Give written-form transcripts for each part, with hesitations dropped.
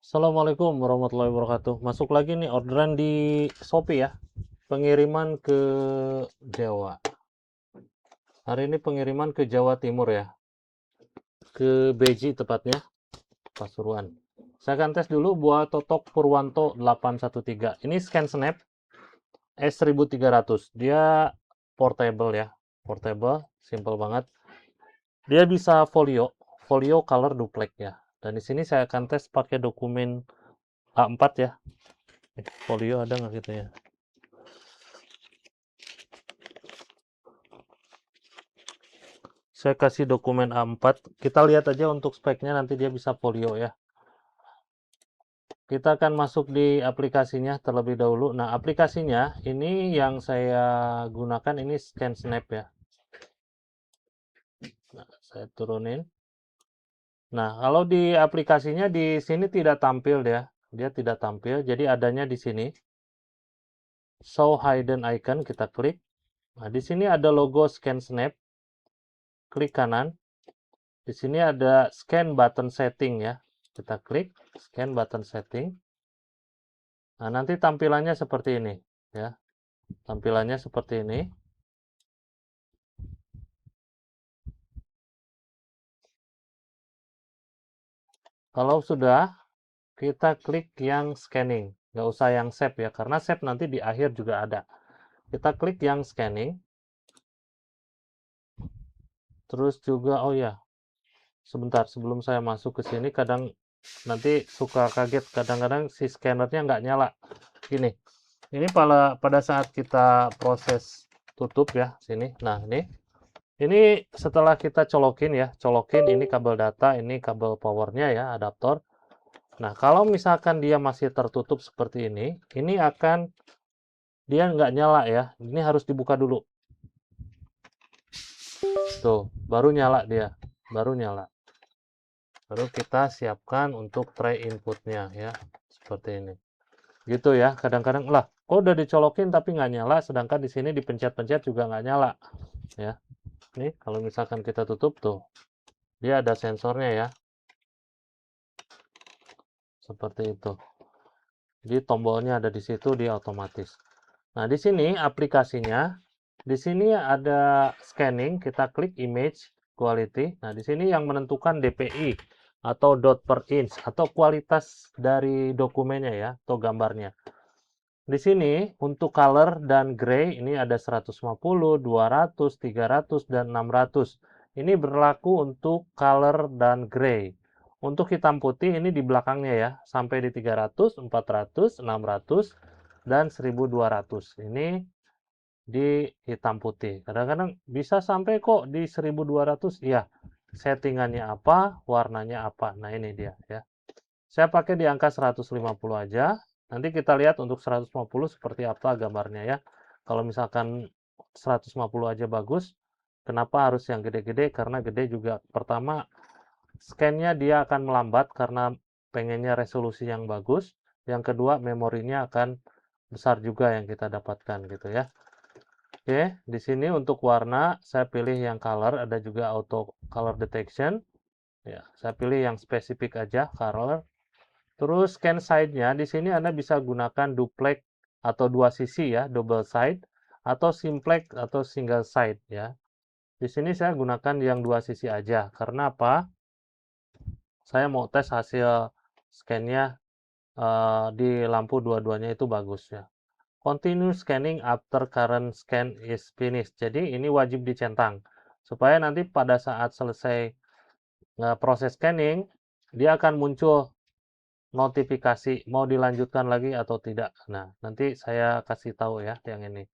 Assalamualaikum warahmatullahi wabarakatuh. Masuk lagi nih orderan di Shopee ya. Pengiriman ke Jawa. Hari ini pengiriman ke Jawa Timur ya. Ke Beji tepatnya, Pasuruan. Saya akan tes dulu buat Totok Purwanto 813. Ini scan snap S1300. Dia portable ya. Portable, simple banget. Dia bisa folio color duplex ya. Dan di sini saya akan tes pakai dokumen A4 ya. Folio ada nggak gitu ya? Saya kasih dokumen A4. Kita lihat aja untuk speknya, nanti dia bisa folio ya. Kita akan masuk di aplikasinya terlebih dahulu. Nah, aplikasinya ini yang saya gunakan ini Scan Snap ya. Nah, saya turunin. Nah, kalau di aplikasinya di sini tidak tampil ya. Dia tidak tampil, jadi adanya di sini. Show hidden icon, kita klik. Nah, di sini ada logo Scan Snap. Klik kanan. Di sini ada scan button setting ya. Kita klik scan button setting. Nah, nanti tampilannya seperti ini ya. Tampilannya seperti ini. Kalau sudah, kita klik yang scanning. Nggak usah yang save ya, karena save nanti di akhir juga ada. Kita klik yang scanning. Terus juga, oh ya, sebentar sebelum saya masuk ke sini, kadang nanti suka kaget. Kadang-kadang si scannernya nggak nyala. Gini, ini pada saat kita proses tutup ya, sini. Nah, ini setelah kita colokin ya, colokin ini kabel data, ini kabel powernya ya, adaptor. Nah, kalau misalkan dia masih tertutup seperti ini akan dia nggak nyala ya. Ini harus dibuka dulu. Tuh, baru nyala dia. Baru nyala. Baru kita siapkan untuk tray inputnya ya. Seperti ini. Gitu ya. Kadang-kadang, lah, kok udah dicolokin tapi nggak nyala, sedangkan di sini dipencet-pencet juga nggak nyala. Ya. Nih, kalau misalkan kita tutup tuh, dia ada sensornya ya. Seperti itu. Jadi tombolnya ada di situ, dia otomatis. Nah, di sini aplikasinya, di sini ada scanning, kita klik image quality. Nah, di sini yang menentukan DPI atau dot per inch atau kualitas dari dokumennya ya, atau gambarnya. Di sini untuk color dan gray ini ada 150, 200, 300 dan 600. Ini berlaku untuk color dan gray. Untuk hitam putih ini di belakangnya ya, sampai di 300, 400, 600 dan 1200. Ini di hitam putih. Kadang-kadang bisa sampai kok di 1200. Iya, settingannya apa, warnanya apa. Nah, ini dia ya. Saya pakai di angka 150 aja. Nanti kita lihat untuk 150 seperti apa gambarnya ya. Kalau misalkan 150 aja bagus, kenapa harus yang gede-gede? Karena gede juga pertama scan-nya dia akan melambat karena pengennya resolusi yang bagus. Yang kedua memorinya akan besar juga yang kita dapatkan gitu ya. Oke, di sini untuk warna saya pilih yang color, ada juga auto color detection. Ya, saya pilih yang spesifik aja color. Terus scan side-nya, di sini Anda bisa gunakan duplex atau dua sisi ya, double side, atau simplex atau single side ya. Di sini saya gunakan yang dua sisi aja. Karena apa? Saya mau tes hasil scan-nya di lampu dua-duanya itu bagus ya. Continue scanning after current scan is finished. Jadi ini wajib dicentang. Supaya nanti pada saat selesai proses scanning, dia akan muncul notifikasi mau dilanjutkan lagi atau tidak. Nah, nanti saya kasih tahu ya yang ini.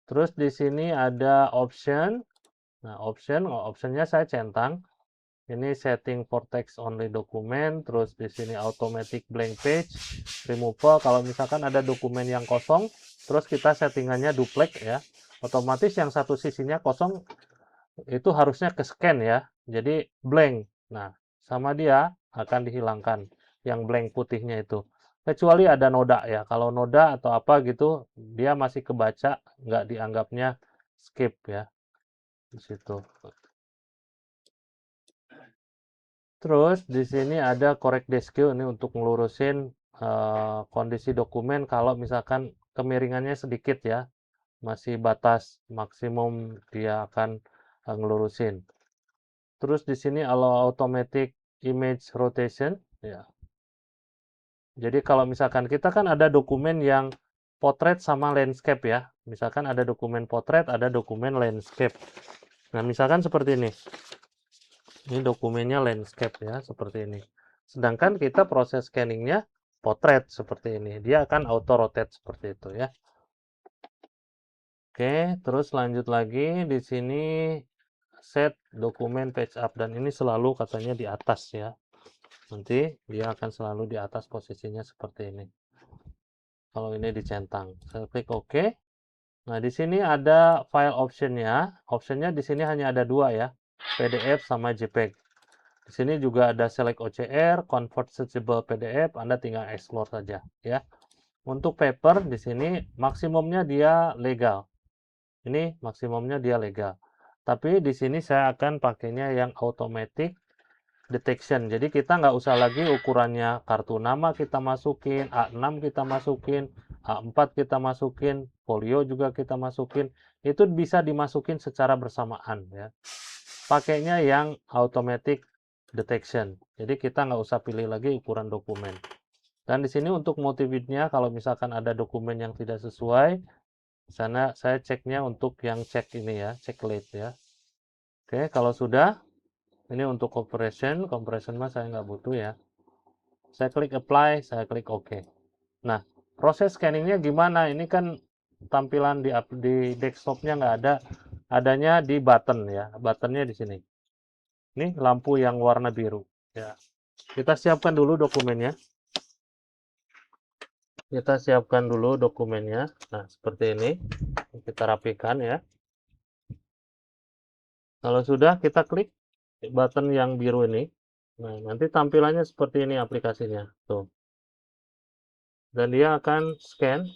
Terus di sini ada option. Nah, optionnya saya centang. Ini setting for text only dokumen. Terus di sini automatic blank page removal. Kalau misalkan ada dokumen yang kosong, terus kita settingannya duplex ya. Otomatis yang satu sisinya kosong itu harusnya ke scan ya. Jadi blank. Nah, sama dia akan dihilangkan yang blank putihnya itu. Kecuali ada noda ya. Kalau noda atau apa gitu, dia masih kebaca, nggak dianggapnya skip ya. Di situ. Terus di sini ada correct disk ini untuk ngelurusin kondisi dokumen kalau misalkan kemiringannya sedikit ya, masih batas maksimum dia akan ngelurusin. Terus di sini allow automatic image rotation ya. Jadi kalau misalkan kita kan ada dokumen yang potret sama landscape ya. Misalkan ada dokumen potret, ada dokumen landscape. Nah, misalkan seperti ini. Ini dokumennya landscape ya, seperti ini. Sedangkan kita proses scanningnya potret seperti ini. Dia akan auto rotate seperti itu ya. Oke, terus lanjut lagi di sini set dokumen page up dan ini selalu katanya di atas ya. Nanti dia akan selalu di atas posisinya seperti ini. Kalau ini dicentang, saya klik OK. Nah, di sini ada file optionnya. Optionnya di sini hanya ada dua ya, PDF sama JPEG. Di sini juga ada select OCR, convert searchable PDF, Anda tinggal explore saja ya. Untuk paper di sini maksimumnya dia legal. Ini maksimumnya dia legal. Tapi di sini saya akan pakainya yang automatic detection. Jadi kita nggak usah lagi ukurannya kartu nama kita masukin, A6 kita masukin, A4 kita masukin, folio juga kita masukin. Itu bisa dimasukin secara bersamaan ya. Pakainya yang automatic detection. Jadi kita nggak usah pilih lagi ukuran dokumen. Dan di sini untuk multibitnya kalau misalkan ada dokumen yang tidak sesuai, sana saya ceknya untuk yang cek ini ya, cek late ya. Oke, kalau sudah, ini untuk compression mah saya nggak butuh ya. Saya klik apply, saya klik OK. Nah, proses scanningnya gimana? Ini kan tampilan di desktopnya nggak ada, adanya di button ya, buttonnya di sini. Ini lampu yang warna biru. Ya, kita siapkan dulu dokumennya. Kita siapkan dulu dokumennya. Nah, seperti ini. Kita rapikan ya. Kalau sudah, kita klik button yang biru ini. Nah, nanti tampilannya seperti ini aplikasinya. Tuh. Dan dia akan scan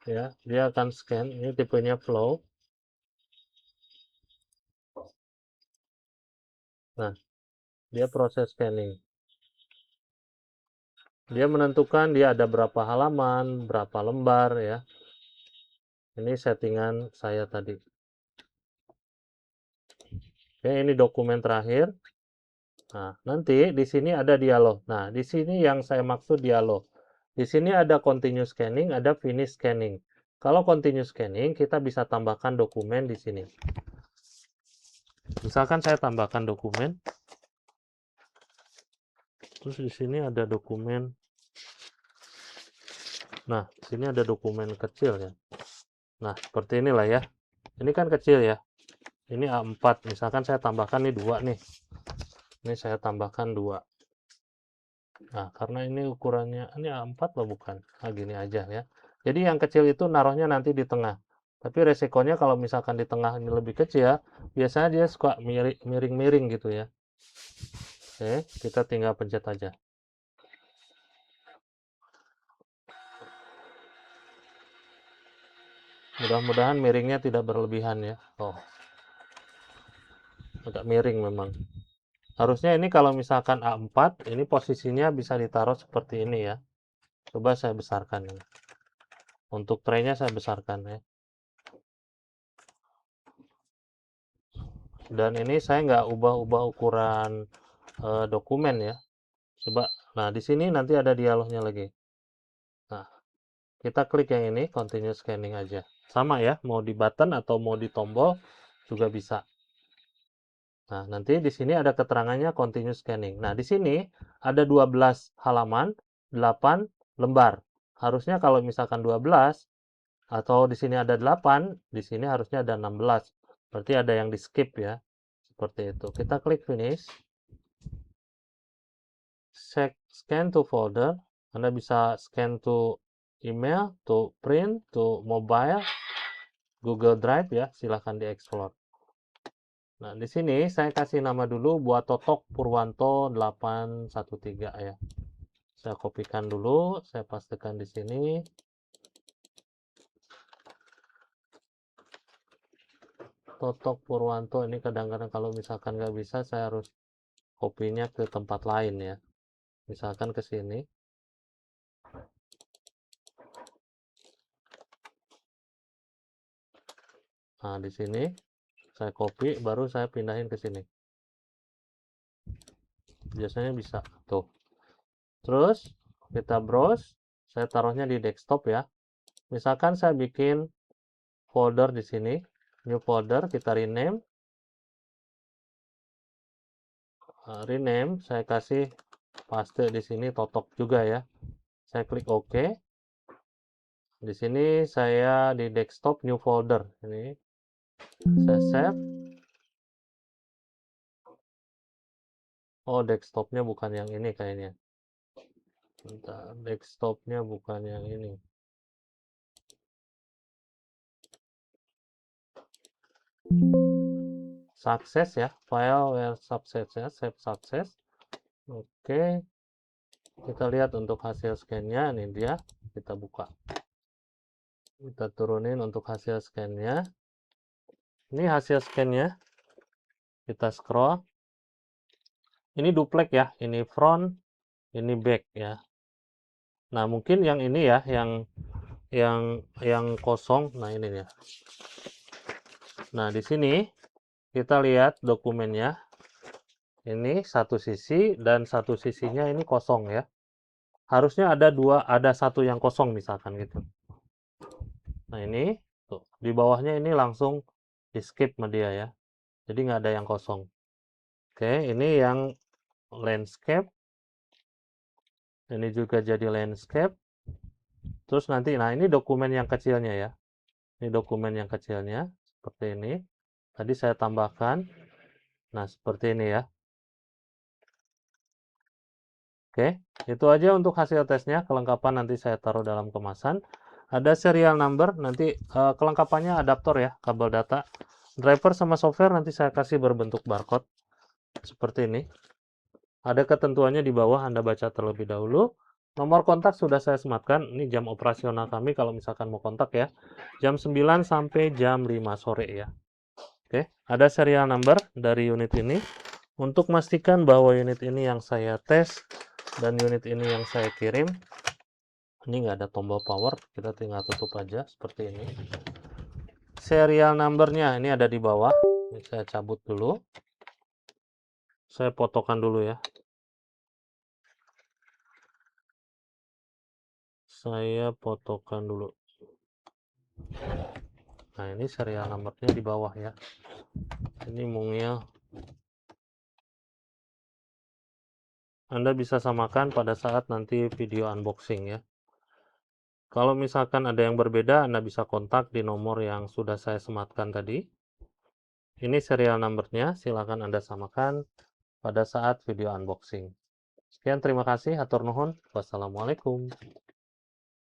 ya, dia akan scan. Ini tipenya flow. Nah, dia proses scanning. Dia menentukan dia ada berapa halaman, berapa lembar ya. Ini settingan saya tadi. Oke, ini dokumen terakhir. Nah, nanti di sini ada dialog. Nah, di sini yang saya maksud dialog. Di sini ada continue scanning, ada finish scanning. Kalau continue scanning, kita bisa tambahkan dokumen di sini. Misalkan saya tambahkan dokumen. Terus di sini ada dokumen. Nah, di sini ada dokumen kecil ya. Nah, seperti inilah ya. Ini kan kecil ya. Ini A4. Misalkan saya tambahkan nih 2 nih. Ini saya tambahkan 2. Nah, karena ini ukurannya, ini A4 loh bukan? Nah, gini aja ya. Jadi yang kecil itu naruhnya nanti di tengah. Tapi resikonya kalau misalkan di tengah ini lebih kecil, biasanya dia suka miring-miring gitu ya. Oke, kita tinggal pencet aja. Mudah-mudahan miringnya tidak berlebihan ya. Oh, agak miring memang. Harusnya ini kalau misalkan A4, ini posisinya bisa ditaruh seperti ini ya. Coba saya besarkan ini. Untuk traynya saya besarkan ya. Dan ini saya nggak ubah-ubah ukuran dokumen ya. Coba, nah di sini nanti ada dialognya lagi. Nah, kita klik yang ini, continue scanning aja. Sama ya, mau di button atau mau di tombol juga bisa. Nah, nanti di sini ada keterangannya continue scanning. Nah, di sini ada 12 halaman, 8 lembar. Harusnya kalau misalkan 12 atau di sini ada 8, di sini harusnya ada 16. Berarti ada yang di skip ya. Seperti itu. Kita klik finish. Scan to folder. Anda bisa scan to email, to print, to mobile, Google Drive ya. Silahkan dieksplor. Nah, di sini saya kasih nama dulu buat Totok Purwanto 813 ya. Saya kopikan dulu, saya pastikan di sini. Totok Purwanto ini kadang-kadang kalau misalkan nggak bisa, saya harus kopinya ke tempat lain ya. Misalkan ke sini. Nah, di sini saya copy, baru saya pindahin ke sini. Biasanya bisa tuh. Terus kita browse, saya taruhnya di desktop ya. Misalkan saya bikin folder di sini, new folder, kita rename. Rename, saya kasih paste di sini totok juga ya. Saya klik OK. Di sini saya di desktop new folder. Ini saya save. Oh, desktopnya bukan yang ini kayaknya. Bentar, desktopnya bukan yang ini. Sukses ya, file where success ya, save success. Oke, kita lihat untuk hasil scan-nya, ini dia. Kita buka. Kita turunin untuk hasil scan-nya. Ini hasil scan-nya. Kita scroll. Ini duplex ya, ini front, ini back ya. Nah, mungkin yang ini ya, yang kosong. Nah, ini ya. Nah, di sini kita lihat dokumennya. Ini satu sisi dan satu sisinya ini kosong ya. Harusnya ada satu yang kosong misalkan gitu. Nah, ini tuh di bawahnya ini langsung di skip sama dia ya. Jadi nggak ada yang kosong. Oke, ini yang landscape. Ini juga jadi landscape. Terus nanti, nah ini dokumen yang kecilnya ya. Ini dokumen yang kecilnya seperti ini. Tadi saya tambahkan. Nah, seperti ini ya. Oke, itu aja untuk hasil tesnya. Kelengkapan nanti saya taruh dalam kemasan. Ada serial number, nanti kelengkapannya adaptor ya, kabel data. Driver sama software nanti saya kasih berbentuk barcode. Seperti ini. Ada ketentuannya di bawah, Anda baca terlebih dahulu. Nomor kontak sudah saya sematkan. Ini jam operasional kami kalau misalkan mau kontak ya. Jam 9 sampai jam 5 sore ya. Oke, ada serial number dari unit ini. Untuk memastikan bahwa unit ini yang saya tes dan unit ini yang saya kirim, ini nggak ada tombol power, kita tinggal tutup aja seperti ini. Serial numbernya ini ada di bawah. Ini saya cabut dulu. Saya fotokan dulu ya. Saya fotokan dulu. Nah, ini serial numbernya di bawah ya. Ini mungil. Anda bisa samakan pada saat nanti video unboxing ya. Kalau misalkan ada yang berbeda, Anda bisa kontak di nomor yang sudah saya sematkan tadi. Ini serial numbernya, silakan Anda samakan pada saat video unboxing. Sekian, terima kasih, hatur nuhun. Wassalamualaikum.